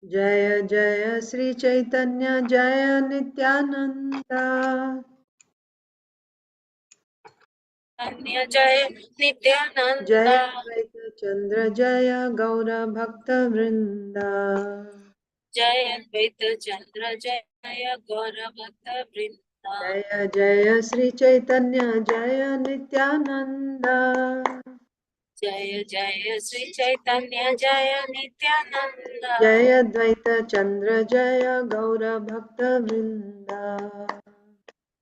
Jaya Jaya Sri Caitanya Jaya Nityananda Jaya Nityananda Jaya Advaita Chandra Jaya Gaura Bhakta Vrinda Jaya Advaita Chandra Jaya Gaura Bhakta Vrinda Jaya Jaya Sri Caitanya Jaya Nityananda Jaya Jaya Sri Chaitanya Jaya Nityananda Jaya Advaita Chandra Jaya Gaura Bhakta Vrinda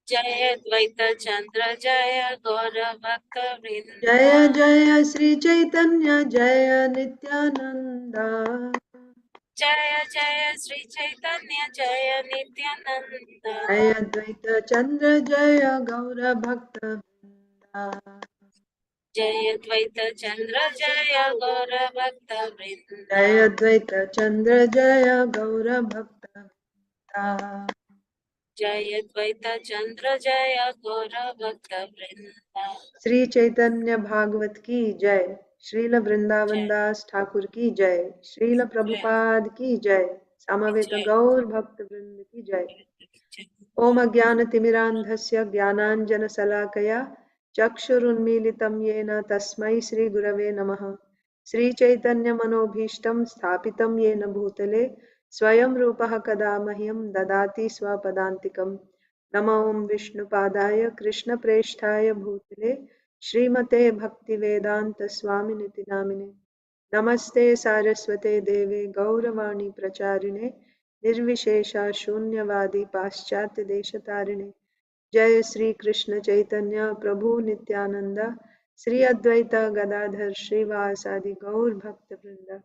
Jaya Advaita Chandra Jaya Gaura Bhakta Jaya Vrinda Jaya Sri Caitanya Jaya Nityananda Jaya Jaya Sri Chaitanya Jaya Nityananda Jaya Advaita Chandra Jaya Gaura Bhakta Vrinda Jaya Advaita Chandra Jaya Gaura Bhakta Jaya Vrinda Advaita Chandra Jaya Gaura Bhakta Vrinda Jaya Advaita Chandra Jaya Gaura Bhakta Vrinda Sri Chaitanya Bhagavat ki Jai, Srila Vrindavan Jai Das Thakur ki Jai, Srila Jai Prabhupada ki Jai, Samaveta Jai Gaur Bhakta Vrinda ki Jai. Jai Om Ajnanatimirandhasya Jnananjanasalakaya Chakshurunmilitam Yena Tasmai Sri Gurave Namaha. Sri Chaitanya Manobhishtam Sthapitam Yena Bhutale Swayam Rupaha Kada Mahyam Dadati Swapadantikam. Nama Om Vishnupadaya Krishna Presthaya Bhutale Srimate Bhaktivedanta Swaminiti Namine. Namaste Saraswate Deve Gauravani Pracharine Nirvishesha Shunyavadi Paschatya Deshatharine. Jai Sri Krishna Chaitanya Prabhu Nityananda Sri Advaita Gadadhar Srivasadi Gaur Bhakta Vrinda.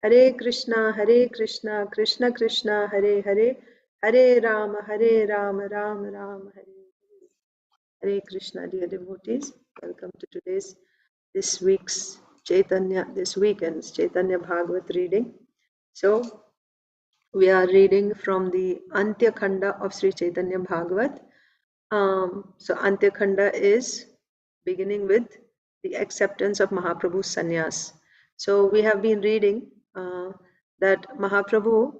Hare Krishna Krishna Krishna Hare Hare Hare Rama Rama Rama Hare Hare Krishna. Dear devotees, welcome to this week's Chaitanya, this weekend's Chaitanya Bhagavat reading. So we are reading from the Antya Khanda of Sri Chaitanya Bhagavat. So Antya Khanda is beginning with the acceptance of Mahaprabhu's sannyas. So we have been reading that Mahaprabhu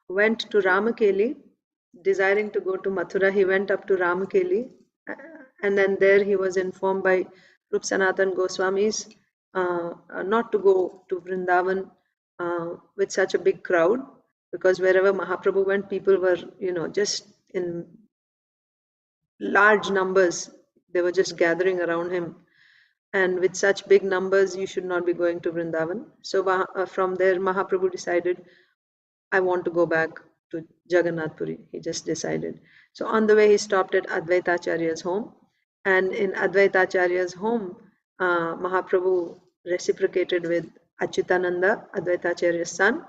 went to Ramakeli, desiring to go to Mathura. He went up to Ramakeli, and then there he was informed by Rup Sanatan Goswamis not to go to Vrindavan with such a big crowd, because wherever Mahaprabhu went, people were, just in large numbers. They were just gathering around him. And with such big numbers, you should not be going to Vrindavan. So from there, Mahaprabhu decided, I want to go back to Jagannath Puri. He just decided. So on the way, he stopped at Advaitacharya's home. And in Advaitacharya's home, Mahaprabhu reciprocated with Achyutananda, Advaitacharya's son.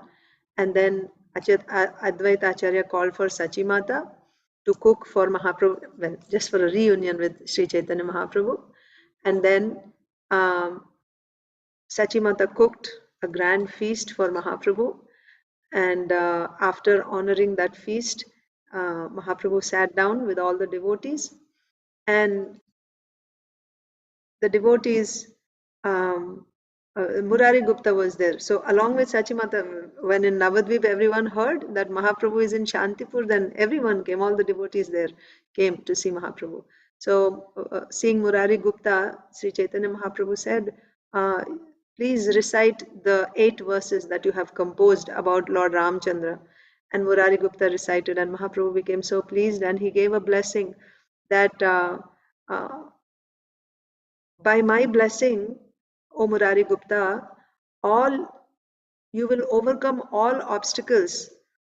And then Advaitacharya called for Sachimata to cook for Mahaprabhu, well, just for a reunion with Sri Chaitanya Mahaprabhu. And then Sachimata cooked a grand feast for Mahaprabhu. And after honoring that feast, Mahaprabhu sat down with all the devotees, and the devotees, Murari Gupta was there. So along with Sachimata, when in Navadvip everyone heard that Mahaprabhu is in Shantipur, then everyone came, all the devotees there came to see Mahaprabhu. So seeing Murari Gupta, Sri Chaitanya Mahaprabhu said, please recite the 8 verses that you have composed about Lord Ramchandra. And Murari Gupta recited, and Mahaprabhu became so pleased, and he gave a blessing that by my blessing, O Murari Gupta, you will overcome all obstacles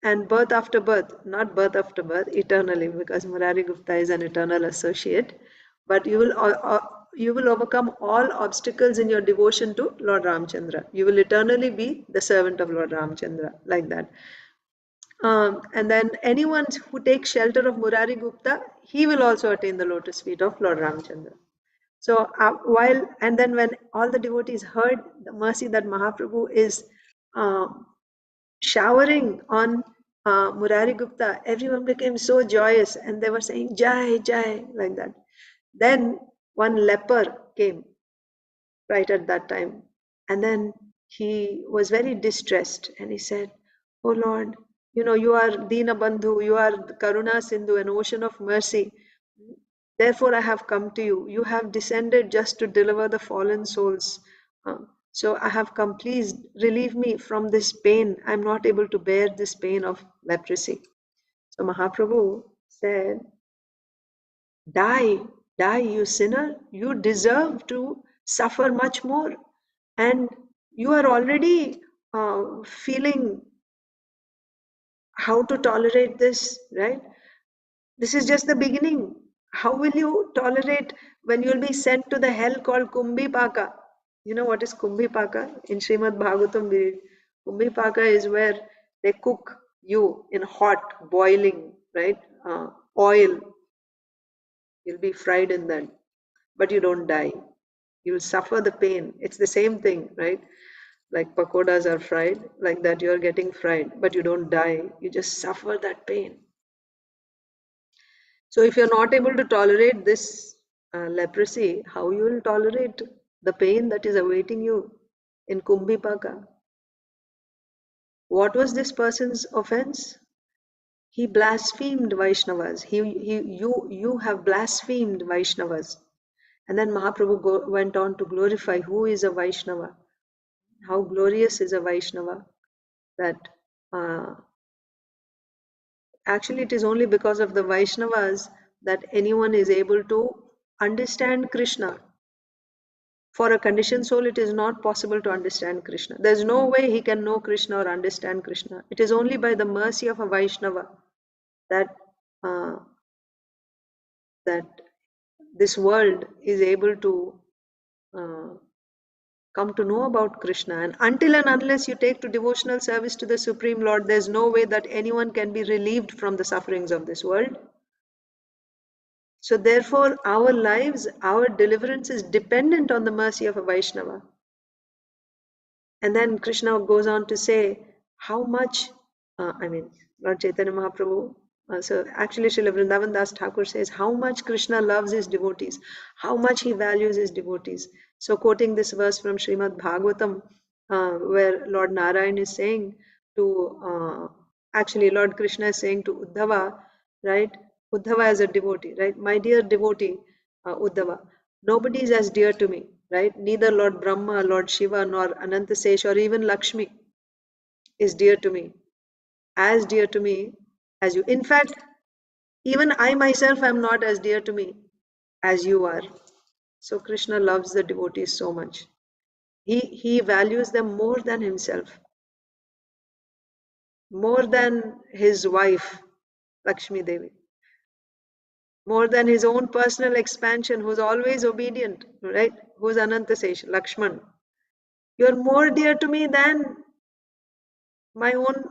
and birth after birth, not birth after birth, eternally, because Murari Gupta is an eternal associate, but you will overcome all obstacles in your devotion to Lord Ramchandra. You will eternally be the servant of Lord Ramchandra, like that. And then anyone who takes shelter of Murari Gupta, he will also attain the lotus feet of Lord Ramchandra. So and then when all the devotees heard the mercy that Mahaprabhu is showering on Murari Gupta, everyone became so joyous, and they were saying Jai, Jai, like that. Then one leper came right at that time, and then he was very distressed and he said, "Oh Lord, you are Dina Bandhu, you are Karuna Sindhu, an ocean of mercy. Therefore, I have come to you. You have descended just to deliver the fallen souls. Uh, so I have come. Please relieve me from this pain. I'm not able to bear this pain of leprosy." So Mahaprabhu said, Die, die, you sinner. You deserve to suffer much more. And you are already feeling how to tolerate this, right? This is just the beginning. How will you tolerate when you'll be sent to the hell called Kumbhipaka? You know what is Kumbhipaka? In Srimad Bhagavatam, we read Kumbhipaka is where they cook you in hot, boiling, right? Oil. You'll be fried in that, but you don't die. You'll suffer the pain. It's the same thing, right? Like pakodas are fried, like that you're getting fried, but you don't die. You just suffer that pain. So if you're not able to tolerate this leprosy, how you will tolerate the pain that is awaiting you in Kumbhipaka? What was this person's offense? He blasphemed Vaishnavas. You have blasphemed Vaishnavas. And then Mahaprabhu went on to glorify who is a Vaishnava. How glorious is a Vaishnava, that actually it is only because of the Vaishnavas that anyone is able to understand Krishna. For a conditioned soul, it is not possible to understand Krishna. There's no way he can know Krishna or understand Krishna. It is only by the mercy of a Vaishnava that uh, that this world is able to uh, come to know about Krishna. And until and unless you take to devotional service to the Supreme Lord, there's no way that anyone can be relieved from the sufferings of this world. So therefore, our lives, our deliverance is dependent on the mercy of a Vaishnava. And then Krishna goes on to say how much, Lord Chaitanya Mahaprabhu, so actually Srila Vrindavan Das Thakur says how much Krishna loves his devotees, how much he values his devotees. So quoting this verse from Srimad Bhagavatam, where Lord Narayan is saying to, actually Lord Krishna is saying to Uddhava, right? Uddhava as a devotee, right? My dear devotee, Uddhava, nobody is as dear to me, right? Neither Lord Brahma, Lord Shiva, nor Anantasesh, or even Lakshmi is dear to me, as dear to me as you. In fact, even I myself am not as dear to me as you are. So Krishna loves the devotees so much. He values them more than himself, more than his wife, Lakshmi Devi, more than his own personal expansion, who's always obedient, right? Who's Anantasesh, Lakshman. You're more dear to me than my own,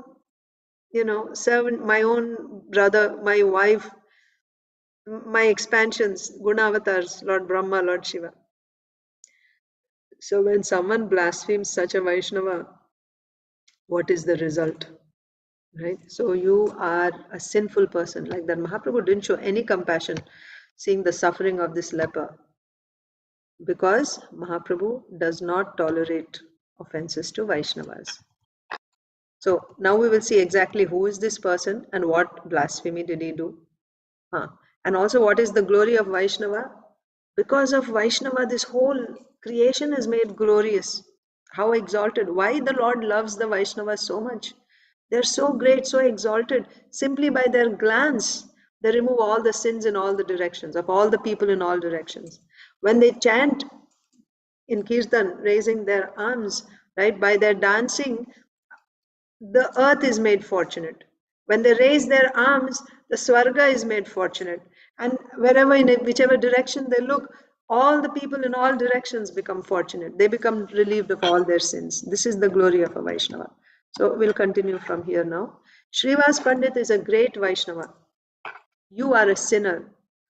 servant, my own brother, my wife, my expansions, Gunavatars, Lord Brahma, Lord Shiva. So when someone blasphemes such a Vaishnava, what is the result? Right? So you are a sinful person. Like that, Mahaprabhu didn't show any compassion seeing the suffering of this leper, because Mahaprabhu does not tolerate offenses to Vaishnavas. So now we will see exactly who is this person and what blasphemy did he do. And also, what is the glory of Vaishnava? Because of Vaishnava, this whole creation is made glorious. How exalted. Why the Lord loves the Vaishnavas so much? They're so great, so exalted. Simply by their glance, they remove all the sins in all the directions, of all the people in all directions. When they chant in Kirtan, raising their arms, right, by their dancing, the earth is made fortunate. When they raise their arms, the Swarga is made fortunate. And wherever, in whichever direction they look, all the people in all directions become fortunate. They become relieved of all their sins. This is the glory of a Vaishnava. So we'll continue from here now. Srivas Pandit is a great Vaishnava. You are a sinner.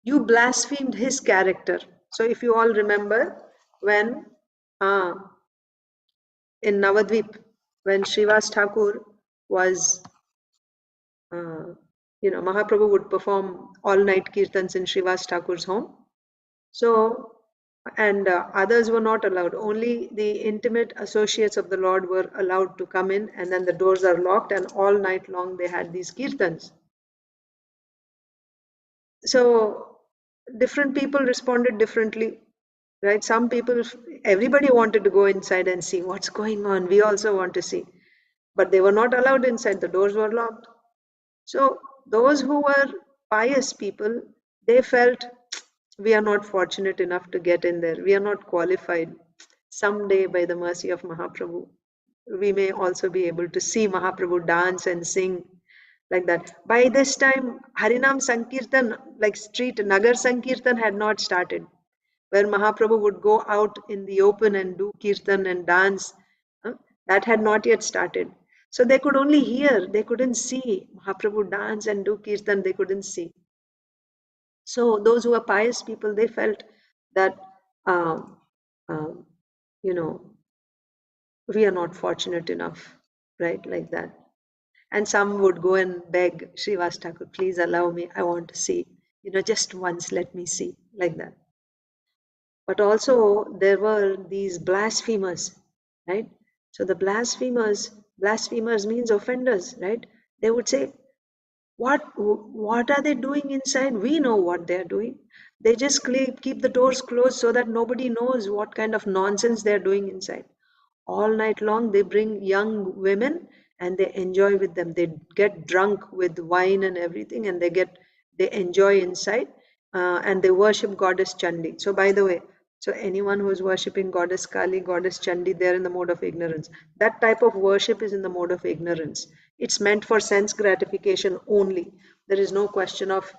You blasphemed his character. So if you all remember, when in Navadvip, when Srivas Thakur was, Mahaprabhu would perform all night kirtans in Srivas Thakur's home. So and others were not allowed. Only the intimate associates of the Lord were allowed to come in, and then the doors are locked, and all night long they had these kirtans. So different people responded differently, right? Some people, everybody wanted to go inside and see what's going on. We also want to see, but they were not allowed inside. The doors were locked. So those who were pious people, they felt we are not fortunate enough to get in there. We are not qualified. Someday, by the mercy of Mahaprabhu, we may also be able to see Mahaprabhu dance and sing like that. By this time, Harinam Sankirtan, like street Nagar Sankirtan, had not started, where Mahaprabhu would go out in the open and do kirtan and dance. That had not yet started. So they could only hear, they couldn't see Mahaprabhu dance and do kirtan, they couldn't see. So those who are pious people, they felt that, um, um, you know, we are not fortunate enough, right? Like that. And some would go and beg Srivas Thakur, please allow me, I want to see, just once let me see, like that. But also there were these blasphemers, right? So the blasphemers means offenders, right? They would say, what are they doing inside? We know what they're doing. They just keep the doors closed so that nobody knows what kind of nonsense they're doing inside. All night long they bring young women and they enjoy with them. They get drunk with wine and everything, and they enjoy inside, and they worship goddess Chandi. So by the way, so anyone who is worshipping goddess Kali, goddess Chandi, they're in the mode of ignorance. That type of worship is in the mode of ignorance. It's meant for sense gratification only. There is no question of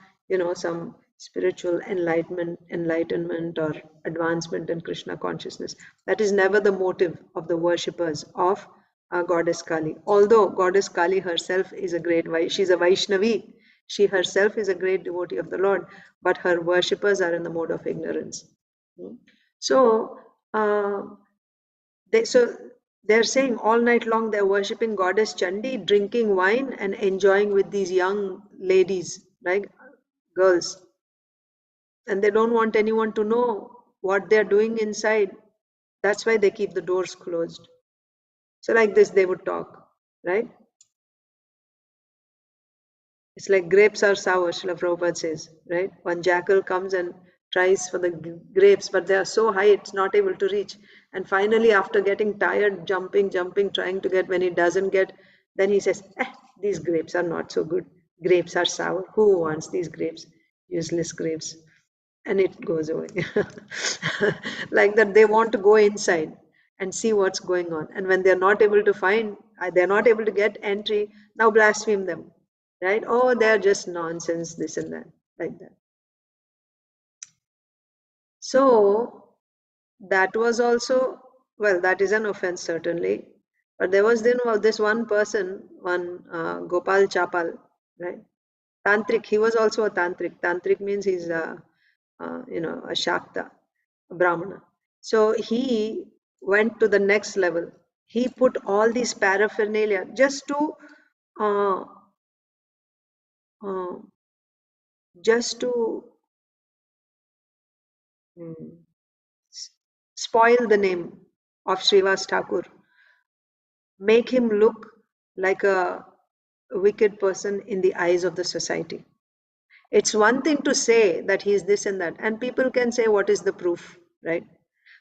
some spiritual enlightenment or advancement in Krishna consciousness. That is never the motive of the worshippers of goddess Kali. Although goddess Kali herself is a great, she's a Vaishnavi, she herself is a great devotee of the Lord, but her worshippers are in the mode of ignorance. So, so they're saying all night long they're worshipping goddess Chandi, drinking wine and enjoying with these young ladies, like girls, and they don't want anyone to know what they're doing inside. That's why they keep the doors closed. So like this they would talk, right? It's like grapes are sour, Srila Prabhupada says, right? One jackal comes and tries for the grapes, but they are so high it's not able to reach. And finally, after getting tired, jumping, trying to get, when he doesn't get, then he says, these grapes are not so good. Grapes are sour. Who wants these grapes? Useless grapes. And it goes away. Like that, they want to go inside and see what's going on. And when they're not able to find, they're not able to get entry, now blaspheme them, right? Oh, they're just nonsense, this and that, like that. So that was also, well, that is an offense certainly. But there was then this one person, one Gopal Chapal, right? Tantric, he was also a tantric. Tantric means he's a Shakta, a Brahmana. So he went to the next level. He put all these paraphernalia just to uh, uh, just to mm, spoil the name of Srivas Thakur, make him look like a wicked person in the eyes of the society. It's one thing to say that he is this and that, and people can say, what is the proof, right?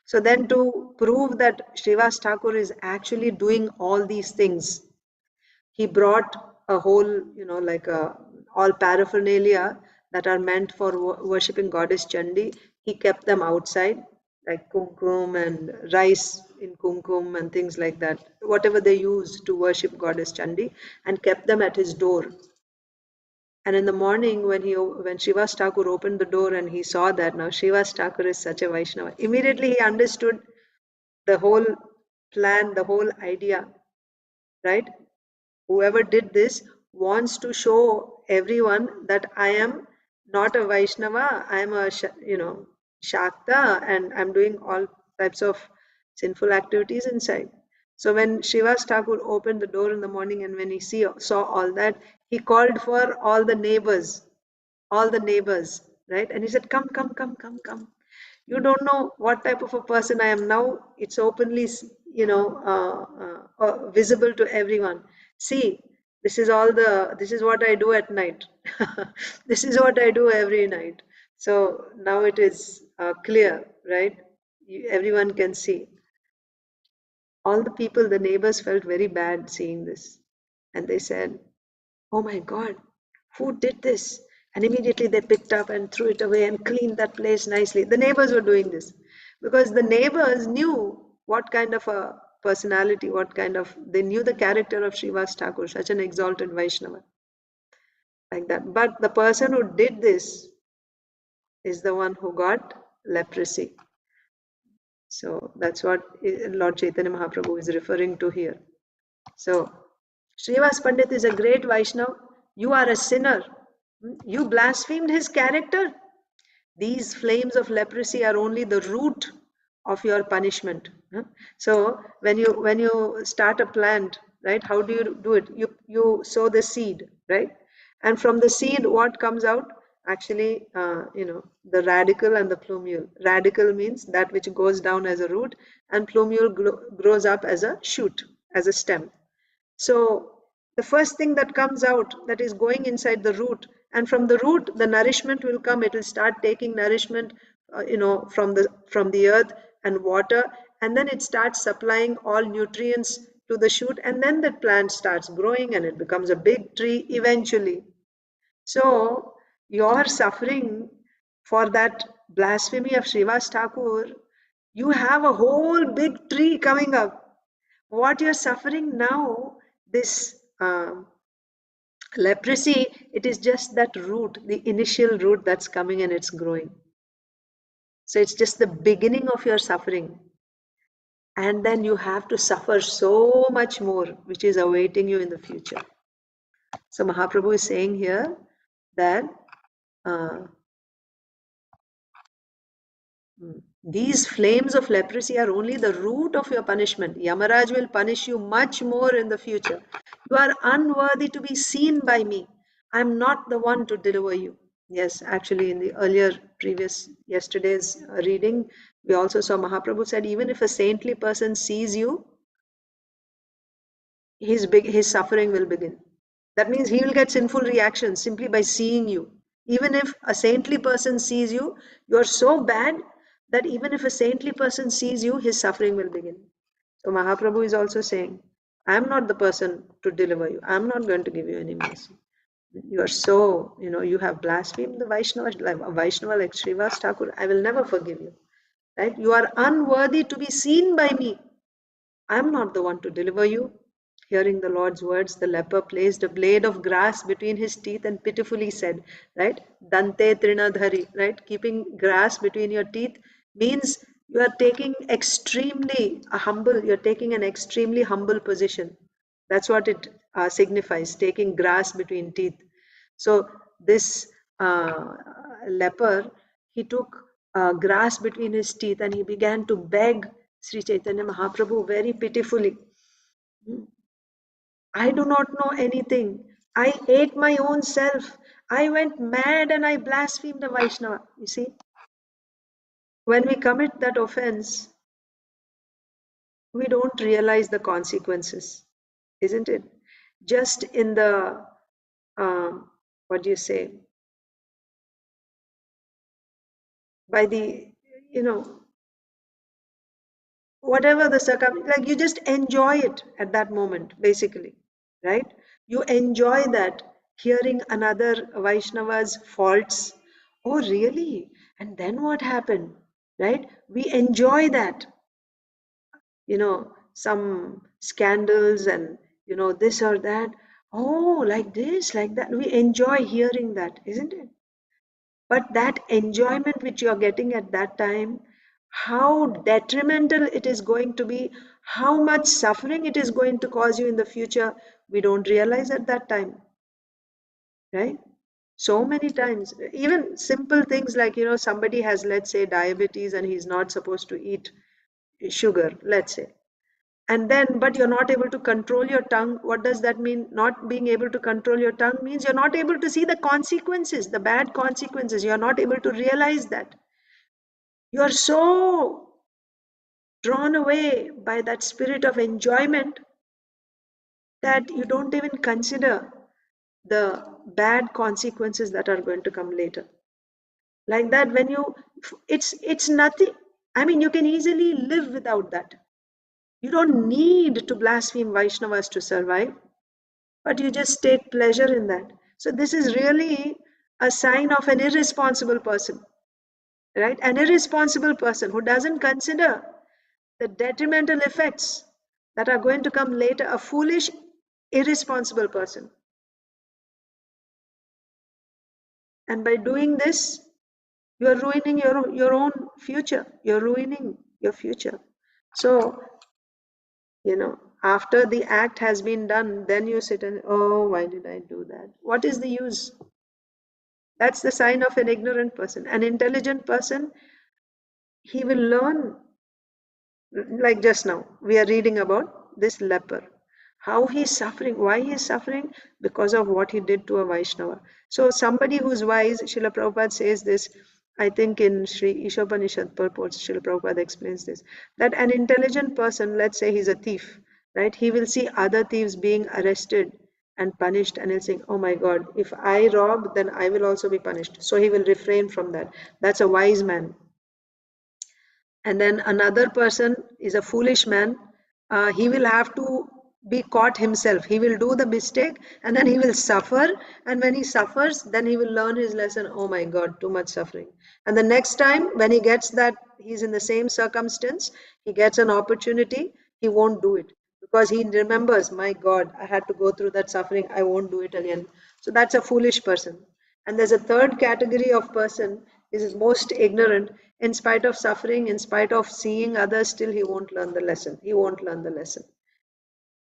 So then to prove that Srivas Thakur is actually doing all these things, he brought a whole, like all paraphernalia that are meant for worshipping goddess Chandi. He kept them outside, like kumkum and rice in kumkum and things like that, whatever they use to worship goddess Chandi, and kept them at his door. And in the morning, when Srivas Thakur opened the door and he saw that now Srivas Thakur is such a Vaishnava, immediately he understood the whole plan, the whole idea, right? Whoever did this wants to show everyone that I am not a Vaishnava, I am a Shakta, and I'm doing all types of sinful activities inside. So when Srivas Thakur opened the door in the morning and when he saw all that, he called for all the neighbors, right? And he said, come, come, come, come, come. You don't know what type of a person I am now. It's openly, visible to everyone. See, this is what I do at night. This is what I do every night. So now it is clear, right? Everyone can see. All the people, the neighbors felt very bad seeing this. And they said, "Oh my God, who did this?" And immediately they picked up and threw it away and cleaned that place nicely. The neighbors were doing this because the neighbors knew what kind of a personality, they knew the character of Srivas Thakur, such an exalted Vaishnava, like that. But the person who did this is the one who got leprosy. So that's what Lord Chaitanya Mahaprabhu is referring to here. So, Srivas Pandit is a great Vaishnava. You are a sinner. You blasphemed his character. These flames of leprosy are only the root of your punishment. So when you start a plant, right? How do you do it? You sow the seed, right? And from the seed, what comes out? Actually, the radicle and the plumule. Radicle means that which goes down as a root, and plumule grows up as a shoot, as a stem. So the first thing that comes out, that is going inside the root, and from the root the nourishment will come. It will start taking nourishment, from the earth and water, and then it starts supplying all nutrients to the shoot, and then the plant starts growing and it becomes a big tree eventually. So your suffering for that blasphemy of Srivas Thakur, you have a whole big tree coming up. What you're suffering now, this leprosy, it is just that root, the initial root that's coming and it's growing. So it's just the beginning of your suffering. And then you have to suffer so much more, which is awaiting you in the future. So Mahaprabhu is saying here that uh, these flames of leprosy are only the root of your punishment. Yamaraj will punish you much more in the future. You are unworthy to be seen by me. I am not the one to deliver you. Yes, actually, in the yesterday's reading, we also saw Mahaprabhu said, even if a saintly person sees you, his suffering will begin. That means he will get sinful reactions simply by seeing you. Even if a saintly person sees you, you are so bad that even if a saintly person sees you, his suffering will begin. So Mahaprabhu is also saying, I am not the person to deliver you. I am not going to give you any mercy. You are so, you have blasphemed the Vaishnava, like a Vaishnava like Srivas Thakur. I will never forgive you. Right? You are unworthy to be seen by me. I am not the one to deliver you. Hearing the Lord's words, the leper placed a blade of grass between his teeth and pitifully said, right? Dante trinadhari, right? Keeping grass between your teeth means you are taking you're taking an extremely humble position. That's what it signifies, taking grass between teeth. So this leper, he took grass between his teeth and he began to beg Sri Chaitanya Mahaprabhu very pitifully. I do not know anything. I hate my own self. I went mad and I blasphemed the Vaishnava. You see, when we commit that offense, we don't realize the consequences, isn't it? Just in the, what do you say, by the, you know, whatever the circumstance, like you just enjoy it at that moment, basically, right? You enjoy that, hearing another Vaishnava's faults. Oh, really? And then what happened, right? We enjoy that, some scandals and, this or that. Oh, like this, like that. We enjoy hearing that, isn't it? But that enjoyment which you're getting at that time, how detrimental it is going to be, how much suffering it is going to cause you in the future, we don't realize at that time, right? So many times, even simple things like, somebody has, let's say, diabetes and he's not supposed to eat sugar, let's say. And then, but you're not able to control your tongue. What does that mean? Not being able to control your tongue means you're not able to see the consequences, the bad consequences. You're not able to realize that. You are so drawn away by that spirit of enjoyment that you don't even consider the bad consequences that are going to come later. Like that, when you, it's nothing. I mean, you can easily live without that. You don't need to blaspheme Vaishnavas to survive, but you just take pleasure in that. So this is really a sign of an irresponsible person, right? An irresponsible person who doesn't consider the detrimental effects that are going to come later. A foolish, irresponsible person. And by doing this, you are ruining your own future. You're ruining your future. So, after the act has been done, then you sit and, oh, why did I do that? What is the use? That's the sign of an ignorant person. An intelligent person, he will learn, like just now, we are reading about this leper. How he's suffering, why he's suffering? Because of what he did to a Vaishnava. So somebody who's wise, Srila Prabhupada says this, I think in Sri Ishopanishad purports, Srila Prabhupada explains this, that an intelligent person, let's say he's a thief, right? He will see other thieves being arrested and punished, and he'll think, oh my God, if I rob, then I will also be punished. So he will refrain from that. That's a wise man. And then another person is a foolish man. He will have to be caught himself. He will do the mistake and then he will suffer. And when he suffers, then he will learn his lesson. Oh my God, too much suffering. And the next time when he gets that, he's in the same circumstance, he gets an opportunity, he won't do it because he remembers, my God, I had to go through that suffering. I won't do it again. So that's a foolish person. And there's a third category of person is most ignorant. In spite of suffering, in spite of seeing others, still he won't learn the lesson. He won't learn the lesson.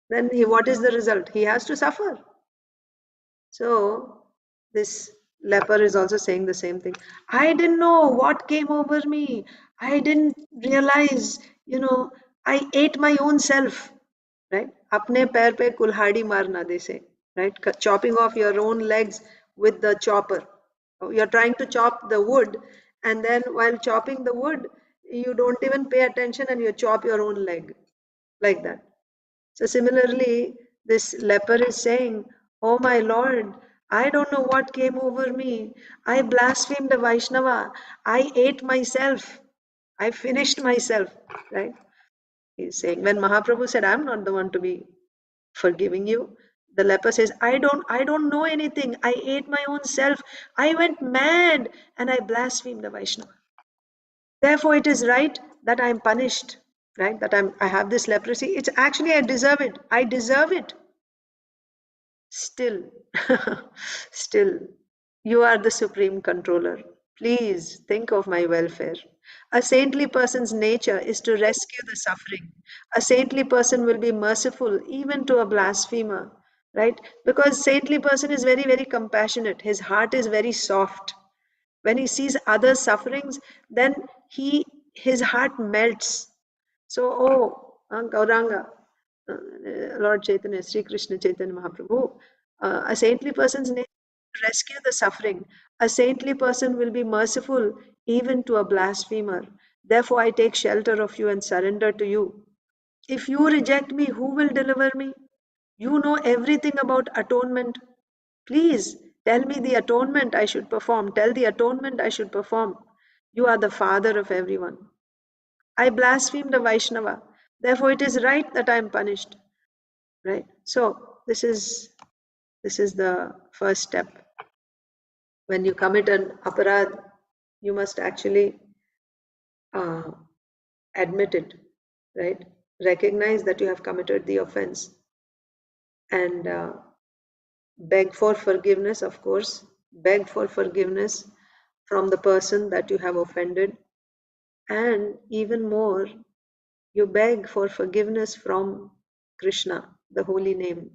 Then what is the result? He has to suffer. So this leper is also saying the same thing. I didn't know what came over me. I didn't realize, I ate my own self. Right? Apne pair pe kulhadi marna, they say. Right? Chopping off your own legs with the chopper. You're trying to chop the wood, and then while chopping the wood, you don't even pay attention and you chop your own leg. Like that. So similarly, this leper is saying, oh my Lord, I don't know what came over me. I blasphemed the Vaishnava. I ate myself. I finished myself. Right? He's saying, when Mahaprabhu said, I'm not the one to be forgiving you, the leper says, I don't know anything. I ate my own self. I went mad and I blasphemed the Vaishnava. Therefore, it is right that I am punished, right? That I have this leprosy. It's actually I deserve it. I deserve it. Still, still, you are the supreme controller. Please think of my welfare. A saintly person's nature is to rescue the suffering. A saintly person will be merciful even to a blasphemer, right? Because saintly person is very, very compassionate. His heart is very soft. When he sees others' sufferings, then his heart melts. So, Gauranga, Lord Chaitanya, Sri Krishna Chaitanya Mahaprabhu, a saintly person's name is to rescue the suffering. A saintly person will be merciful even to a blasphemer. Therefore, I take shelter of you and surrender to you. If you reject me, who will deliver me? You know everything about atonement. Please tell me the atonement I should perform. Tell the atonement I should perform. You are the father of everyone. I blasphemed a Vaishnava. Therefore, it is right that I am punished. Right? So this is the first step. When you commit an aparad, you must actually uh, admit it, right? Recognize that you have committed the offense and beg for forgiveness, of course. Beg for forgiveness from the person that you have offended. And even more, you beg for forgiveness from Krishna, the holy name.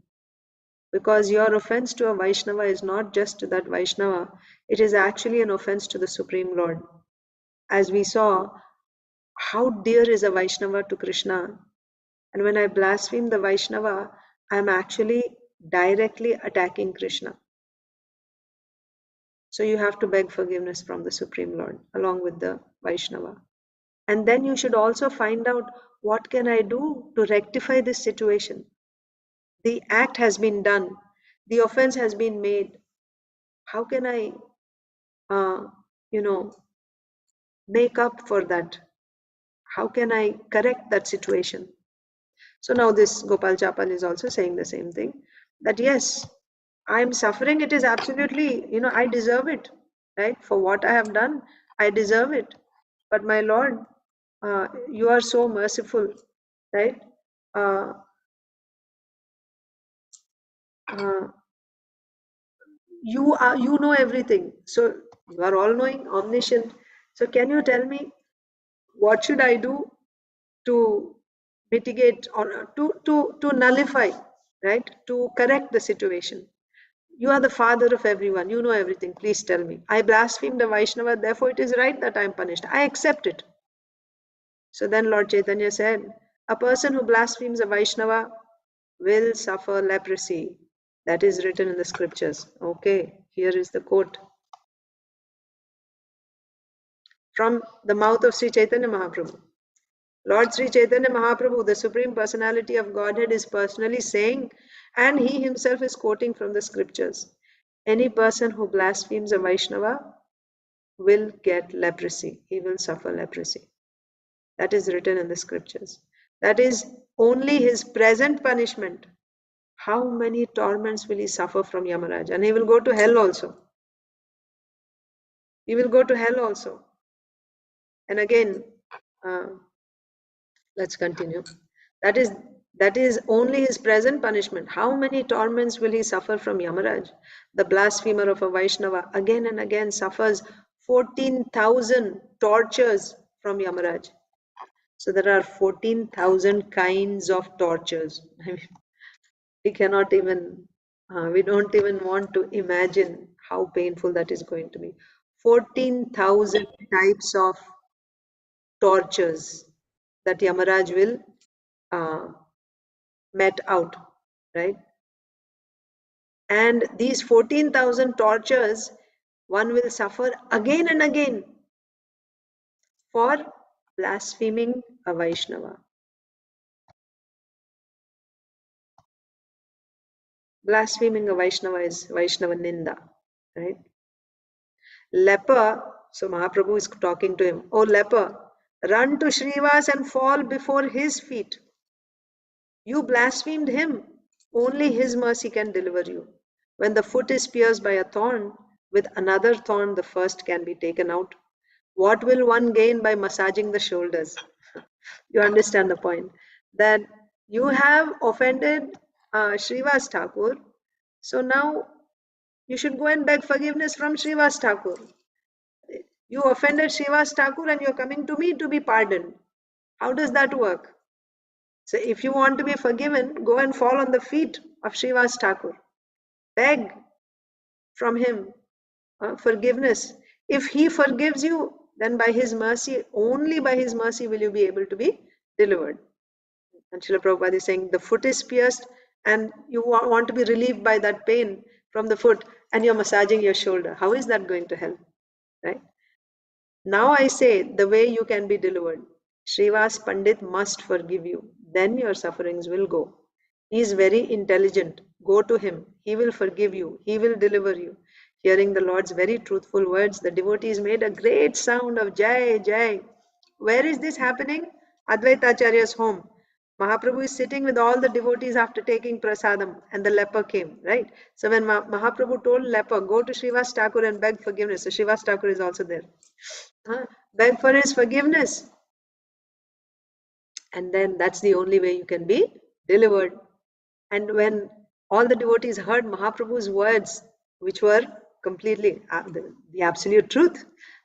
Because your offense to a Vaishnava is not just to that Vaishnava, it is actually an offense to the Supreme Lord. As we saw, how dear is a Vaishnava to Krishna. And when I blaspheme the Vaishnava, I am actually directly attacking Krishna. So you have to beg forgiveness from the Supreme Lord along with the Vaishnava. And then you should also find out, what can I do to rectify this situation? The act has been done, the offense has been made. How can I, uh, you know, make up for that? How can I correct that situation? So now this Gopal Chapal is also saying the same thing, that yes, I'm suffering. It is absolutely, I deserve it, right? For what I have done, I deserve it. But my Lord, you are so merciful, right? Uh, uh, you know everything. So you are all knowing, omniscient. So can you tell me, what should I do to mitigate, or to nullify, right? To correct the situation. You are the father of everyone. You know everything. Please tell me. I blasphemed the Vaishnava, therefore it is right that I am punished. I accept it. So then Lord Chaitanya said, a person who blasphemes a Vaishnava will suffer leprosy. That is written in the scriptures. Okay, here is the quote from the mouth of Sri Chaitanya Mahaprabhu. Lord Sri Chaitanya Mahaprabhu, the Supreme Personality of Godhead, is personally saying, and he himself is quoting from the scriptures, any person who blasphemes a Vaishnava will get leprosy. He will suffer leprosy. That is written in the scriptures. That is only his present punishment. How many torments will he suffer from Yamaraj? And he will go to hell also. He will go to hell also. And again, uh, let's continue. That is that is only his present punishment. How many torments will he suffer from Yamaraj? The blasphemer of a Vaishnava again and again suffers 14,000 tortures from Yamaraj. So there are 14,000 kinds of tortures. I mean, we cannot even, we don't even want to imagine how painful that is going to be. 14,000 types of tortures that Yamaraj will uh, met out, right? And these 14,000 tortures, one will suffer again and again for blaspheming a Vaishnava. Blaspheming a Vaishnava is Vaishnava Ninda, right? Leper, so Mahaprabhu is talking to him, oh leper, run to Srivas and fall before his feet. You blasphemed him. Only his mercy can deliver you. When the foot is pierced by a thorn, with another thorn the first can be taken out. What will one gain by massaging the shoulders? You understand the point. That you have offended Srivas Thakur. So now you should go and beg forgiveness from Srivas Thakur. You offended Srivas Thakur and you're coming to me to be pardoned. How does that work? So if you want to be forgiven, go and fall on the feet of Srivas Thakur. Beg from him forgiveness. If he forgives you, then by his mercy, only by his mercy will you be able to be delivered. And Srila Prabhupada is saying the foot is pierced and you want to be relieved by that pain from the foot and you're massaging your shoulder. How is that going to help? Right? Now I say the way you can be delivered. Srivas Pandit must forgive you. Then your sufferings will go. He is very intelligent. Go to him. He will forgive you. He will deliver you. Hearing the Lord's very truthful words, the devotees made a great sound of Jai, Jai. Where is this happening? Advaita Acharya's home. Mahaprabhu is sitting with all the devotees after taking prasadam, and the leper came, right? So when Mahaprabhu told leper, go to Srivas Thakur and beg forgiveness, so Srivas Thakur is also there. Beg for his forgiveness. And then that's the only way you can be delivered. And when all the devotees heard Mahaprabhu's words, which were completely the absolute truth,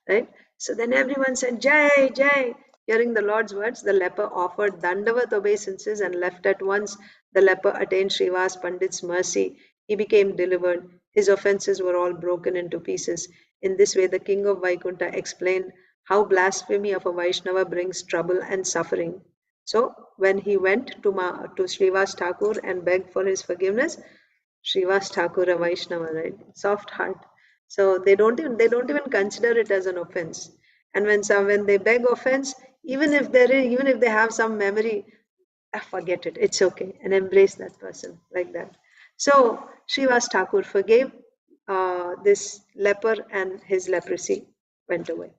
right? So then everyone said, Jai, Jai. Hearing the Lord's words, the leper offered Dandavat obeisances and left at once. The leper attained Srivas Pandit's mercy. He became delivered. His offenses were all broken into pieces. In this way, the king of Vaikuntha explained how blasphemy of a Vaishnava brings trouble and suffering. So when he went to Srivas Thakur and begged for his forgiveness, Srivas Thakur, a Vaishnava, right? Soft heart. So they don't even consider it as an offense. And when they beg offense, even if they have some memory, forget it. It's okay, and embrace that person like that. So Srivas Thakur forgave this leper, and his leprosy went away.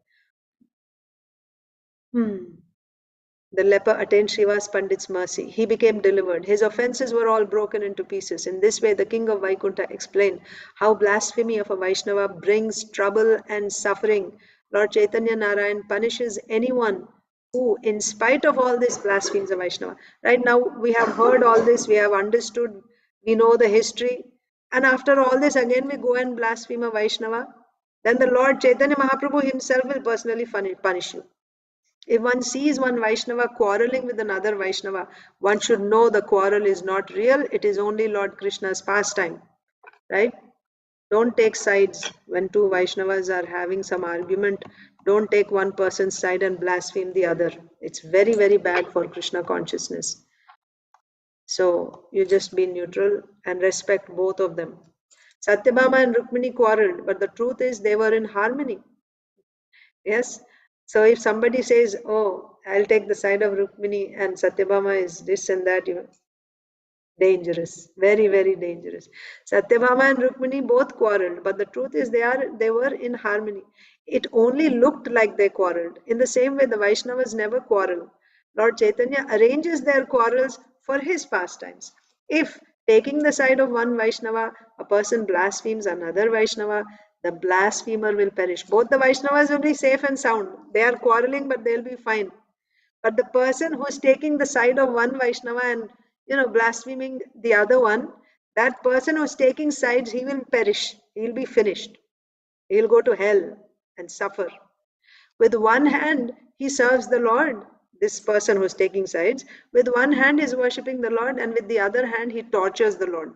The leper attained Shiva's Pandit's mercy. He became delivered. His offenses were all broken into pieces. In this way, the king of Vaikuntha explained how blasphemy of a Vaishnava brings trouble and suffering. Lord Chaitanya Narayan punishes anyone who, in spite of all this, blasphemes a Vaishnava. Right now, we have heard all this, we have understood, we know the history, and after all this, again we go and blaspheme a Vaishnava. Then the Lord Chaitanya Mahaprabhu himself will personally punish you. If one sees one Vaishnava quarreling with another Vaishnava, one should know the quarrel is not real, it is only Lord Krishna's pastime, right? Don't take sides when two Vaishnavas are having some argument. Don't take one person's side and blaspheme the other. It's very, very bad for Krishna consciousness. So you just be neutral and respect both of them. Satyabhama and Rukmini quarreled, but the truth is they were in harmony. Yes. So if somebody says, "Oh, I'll take the side of Rukmini and Satyabhama is this and that," dangerous, very, very dangerous. Satyabhama and Rukmini both quarreled, but the truth is they were in harmony. It only looked like they quarreled. In the same way, the Vaishnavas never quarrel. Lord Chaitanya arranges their quarrels for his pastimes. If taking the side of one Vaishnava, a person blasphemes another Vaishnava, the blasphemer will perish. Both the Vaishnavas will be safe and sound. They are quarreling, but they'll be fine. But the person who's taking the side of one Vaishnava and blaspheming the other one, that person who's taking sides, he will perish. He'll be finished. He'll go to hell and suffer. With one hand, he serves the Lord. This person who's taking sides, with one hand is worshipping the Lord, and with the other hand, he tortures the Lord.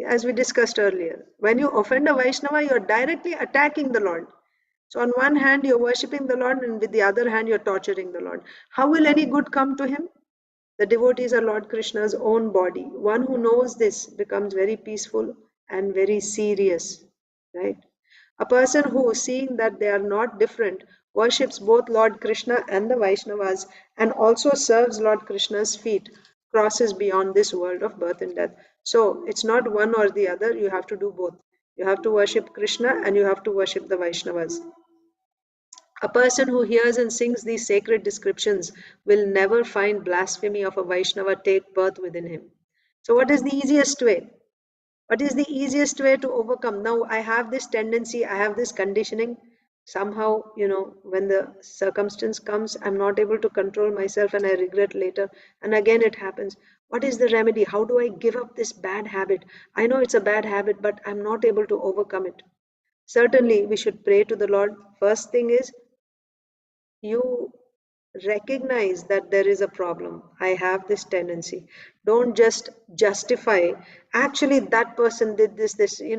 As we discussed earlier, when you offend a Vaishnava, you're directly attacking the Lord. So on one hand, you're worshipping the Lord, and with the other hand, you're torturing the Lord. How will any good come to him? The devotees are Lord Krishna's own body. One who knows this becomes very peaceful and very serious, right? A person who, seeing that they are not different, worships both Lord Krishna and the Vaishnavas and also serves Lord Krishna's feet, crosses beyond this world of birth and death. So it's not one or the other, you have to do both. You have to worship Krishna and you have to worship the Vaishnavas. A person who hears and sings these sacred descriptions will never find blasphemy of a Vaishnava take birth within him. So what is the easiest way? What is the easiest way to overcome? Now I have this tendency, I have this conditioning. Somehow, when the circumstance comes, I'm not able to control myself and I regret later. And again it happens. What is the remedy? How do I give up this bad habit? I know it's a bad habit, but I'm not able to overcome it. Certainly, we should pray to the Lord. First thing is, you recognize that there is a problem. I have this tendency. Don't just justify, actually, that person did this, you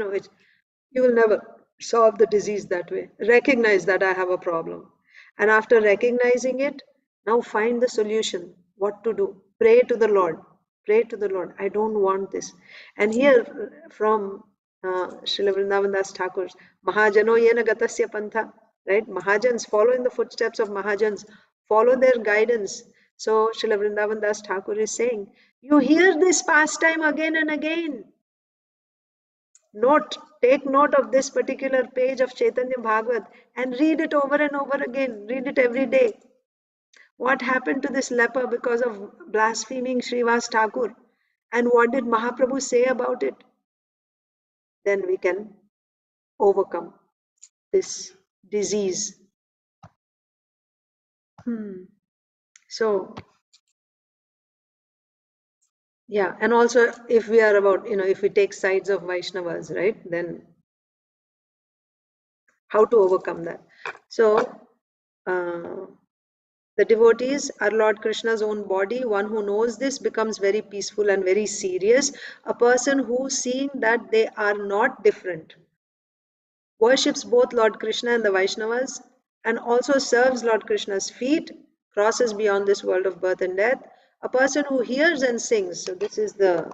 will never solve the disease that way. Recognize that I have a problem. And after recognizing it, now find the solution. What to do? Pray to the Lord. Pray to the Lord. I don't want this. And here from Srila Vrindavan Das Thakur's Mahajano Yena Gatasya Pantha, right? Mahajans, follow in the footsteps of Mahajans, follow their guidance. So Srila Vrindavan Das Thakur is saying, you hear this pastime again and again. Take note of this particular page of Chaitanya Bhagavat and read it over and over again. Read it every day. What happened to this leper because of blaspheming Srivas Thakur? And what did Mahaprabhu say about it? Then we can overcome this disease. So, yeah, and also if we are about, if we take sides of Vaishnavas, right, then how to overcome that? So, the devotees are Lord Krishna's own body. One who knows this becomes very peaceful and very serious. A person who, seeing that they are not different, worships both Lord Krishna and the Vaishnavas and also serves Lord Krishna's feet, crosses beyond this world of birth and death. A person who hears and sings, so this is the,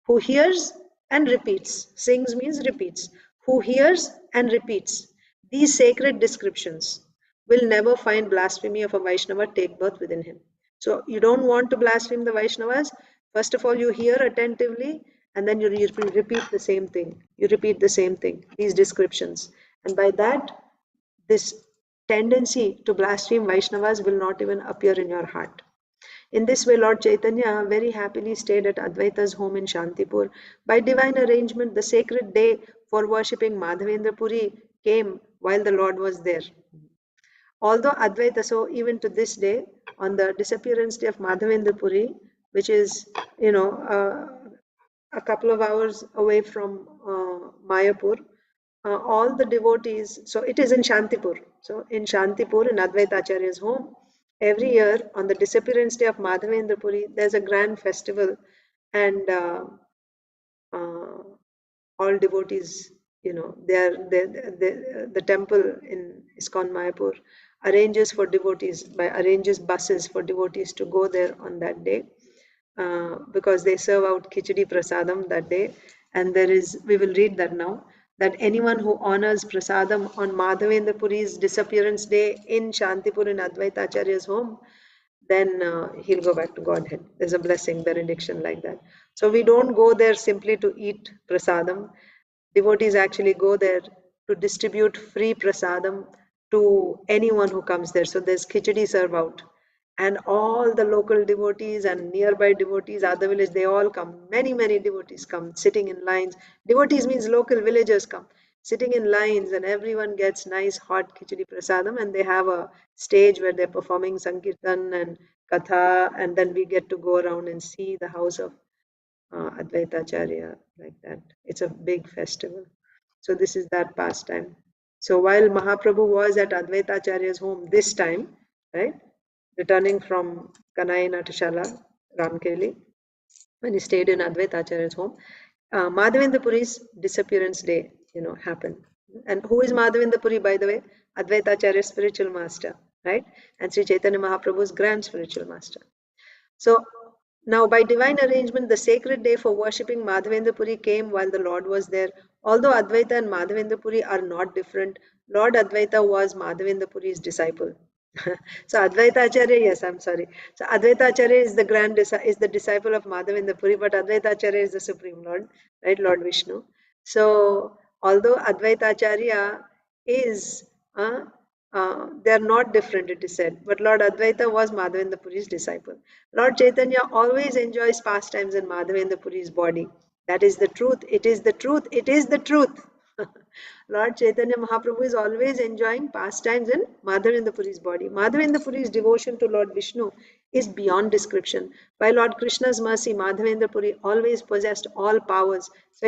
who hears and repeats, sings means repeats, who hears and repeats these sacred descriptions will never find blasphemy of a Vaishnava take birth within him. So you don't want to blaspheme the Vaishnavas. First of all, you hear attentively, and then you repeat the same thing. You repeat the same thing, these descriptions. And by that, this tendency to blaspheme Vaishnavas will not even appear in your heart. In this way, Lord Chaitanya very happily stayed at Advaita's home in Shantipur. By divine arrangement, the sacred day for worshipping Madhavendra Puri came while the Lord was there. Although Advaita, so even to this day, on the disappearance day of Madhavendra Puri, which is, a couple of hours away from Mayapur, all the devotees, so it is in Shantipur. So in Shantipur, in Advaita Acharya's home, every year on the disappearance day of Madhavendra Puri, there's a grand festival, and uh, all devotees, the temple in ISKCON Mayapur arranges for devotees, arranges buses for devotees to go there on that day, because they serve out khichdi prasadam that day. And we will read that now, that anyone who honors prasadam on Madhavendra Puri's disappearance day in Shantipur in Advaita Acharya's home, then he'll go back to Godhead. There's a blessing, benediction like that. So we don't go there simply to eat prasadam. Devotees actually go there to distribute free prasadam to anyone who comes there. So there's khichdi served out. And all the local devotees and nearby devotees, other village, they all come. Many, many devotees come, sitting in lines. Devotees means local villagers come, sitting in lines, and everyone gets nice hot khichdi prasadam, and they have a stage where they're performing Sankirtan and Katha, and then we get to go around and see the house of Advaita Acharya like that. It's a big festival. So this is that pastime. So while Mahaprabhu was at Advaita Acharya's home this time, right, returning from Kanai Natashala, Ramkeli, when he stayed in Advaita Acharya's home, Madhavendra Puri's disappearance day, happened. And who is Madhavendra Puri, by the way? Advaita Acharya's spiritual master, right? And Sri Chaitanya Mahaprabhu's grand spiritual master. So now, by divine arrangement, the sacred day for worshipping Madhavendra Puri came while the Lord was there. Although Advaita and Madhavendra Puri are not different, Lord Advaita was Madhavendra Puri's disciple. So Advaita Acharya, yes, I'm sorry. So Advaita Acharya is the disciple of Madhavendra Puri, but Advaita Acharya is the Supreme Lord, right? Lord Vishnu. So although Advaita Acharya is they are not different, it is said. But Lord Advaita was Madhavendra Puri's disciple. Lord Chaitanya always enjoys pastimes in Madhavendra Puri's body. That is the truth. It is the truth. It is the truth. Lord Chaitanya Mahaprabhu is always enjoying pastimes in Madhavendra Puri's body. Madhavendra Puri's devotion to Lord Vishnu is beyond description. By Lord Krishna's mercy, Madhavendra Puri always possessed all powers. So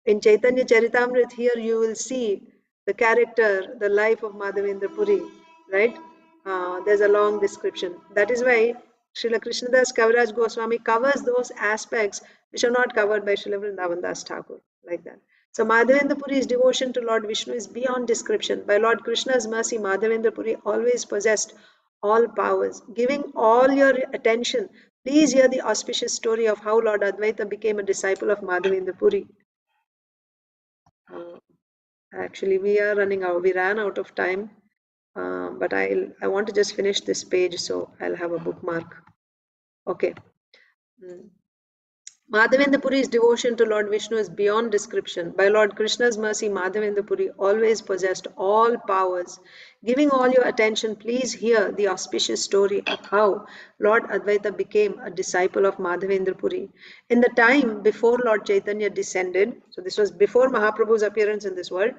in Chaitanya Charitamrita, here you will see the character, the life of Madhavendra Puri, right? There's a long description. That is why Srila Krishnadas Kaviraj Goswami covers those aspects which are not covered by Srila Vrindavan Das Thakur, like that. So Madhavendra Puri's devotion to Lord Vishnu is beyond description. By Lord Krishna's mercy, Madhavendra Puri always possessed all powers. Giving all your attention, please hear the auspicious story of how Lord Advaita became a disciple of Madhavendra Puri. Actually, we are running out. We ran out of time, but I want to just finish this page, so I'll have a bookmark. Okay. Madhavendra Puri's devotion to Lord Vishnu is beyond description. By Lord Krishna's mercy, Madhavendra Puri always possessed all powers. Giving all your attention, please hear the auspicious story of how Lord Advaita became a disciple of Madhavendra Puri. In the time before Lord Chaitanya descended, so this was before Mahaprabhu's appearance in this world,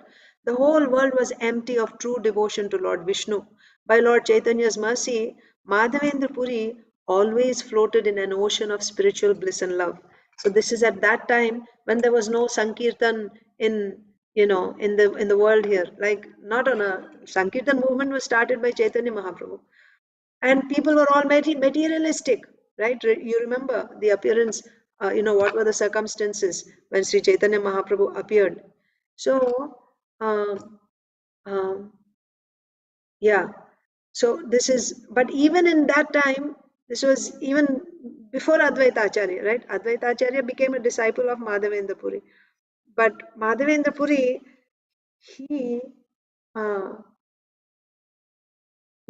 the whole world was empty of true devotion to Lord Vishnu. By Lord Chaitanya's mercy, Madhavendra Puri always floated in an ocean of spiritual bliss and love. So this is at that time when there was no Sankirtan in the world here. Like, not on a Sankirtan movement was started by Chaitanya Mahaprabhu. And people were all materialistic, right? You remember the appearance, what were the circumstances when Sri Chaitanya Mahaprabhu appeared. So, um, um, yeah. So this is, but even in that time, this was even before Advaita Acharya, right? Advaita Acharya became a disciple of Madhavendra Puri. But Madhavendra Puri, he, uh,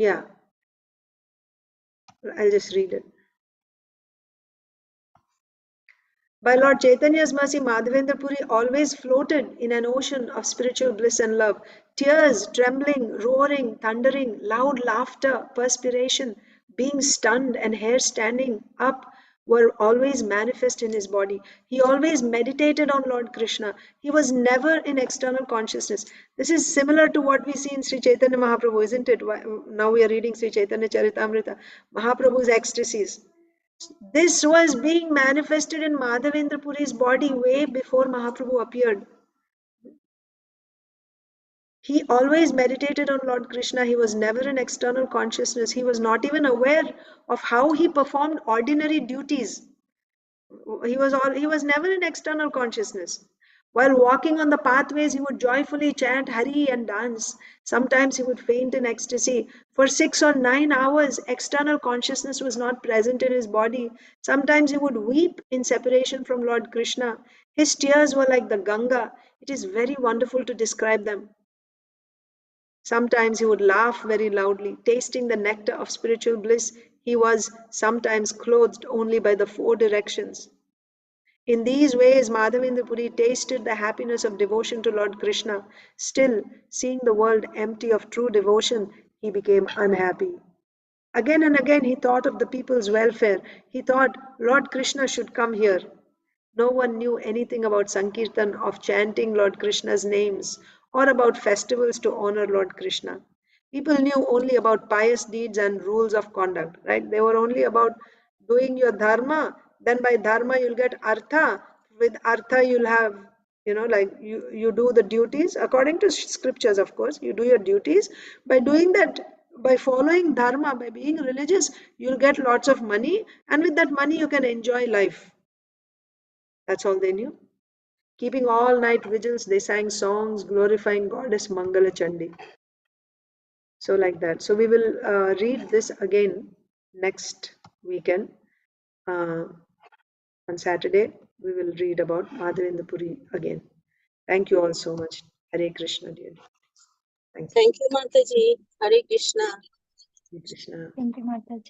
Yeah, I'll just read it. By Lord Chaitanya's mercy, Madhavendra Puri always floated in an ocean of spiritual bliss and love. Tears, trembling, roaring, thundering, loud laughter, perspiration, being stunned, and hair standing up were always manifest in his body. He always meditated on Lord Krishna. He was never in external consciousness. This is similar to what we see in Sri Chaitanya Mahaprabhu, isn't it? Now we are reading Sri Chaitanya Charitamrita. Mahaprabhu's ecstasies. This was being manifested in Madhavendra Puri's body way before Mahaprabhu appeared. He always meditated on Lord Krishna. He was never in external consciousness. He was not even aware of how he performed ordinary duties. He was never in external consciousness. While walking on the pathways, he would joyfully chant Hari and dance. Sometimes he would faint in ecstasy. For 6 or 9 hours, external consciousness was not present in his body. Sometimes he would weep in separation from Lord Krishna. His tears were like the Ganga. It is very wonderful to describe them. Sometimes he would laugh very loudly, tasting the nectar of spiritual bliss. He was sometimes clothed only by the four directions. In these ways, Madhavendra Puri tasted the happiness of devotion to Lord Krishna. Still, seeing the world empty of true devotion, he became unhappy. Again and again, he thought of the people's welfare. He thought Lord Krishna should come here. No one knew anything about Sankirtan, of chanting Lord Krishna's names, or about festivals to honor Lord Krishna. People knew only about pious deeds and rules of conduct, right? They were only about doing your dharma. Then by dharma, you'll get artha. With artha, you'll have, like you do the duties according to scriptures, of course. You do your duties. By doing that, by following dharma, by being religious, you'll get lots of money. And with that money, you can enjoy life. That's all they knew. Keeping all night vigils, they sang songs glorifying Goddess Mangala Chandi. So, like that. So, we will read this again next weekend. On Saturday, we will read about Madhavendra Puri again. Thank you all so much. Hare Krishna, dear. Thank you. Thank you, Mataji. Hare Krishna. Hare Krishna. Thank you, Mataji.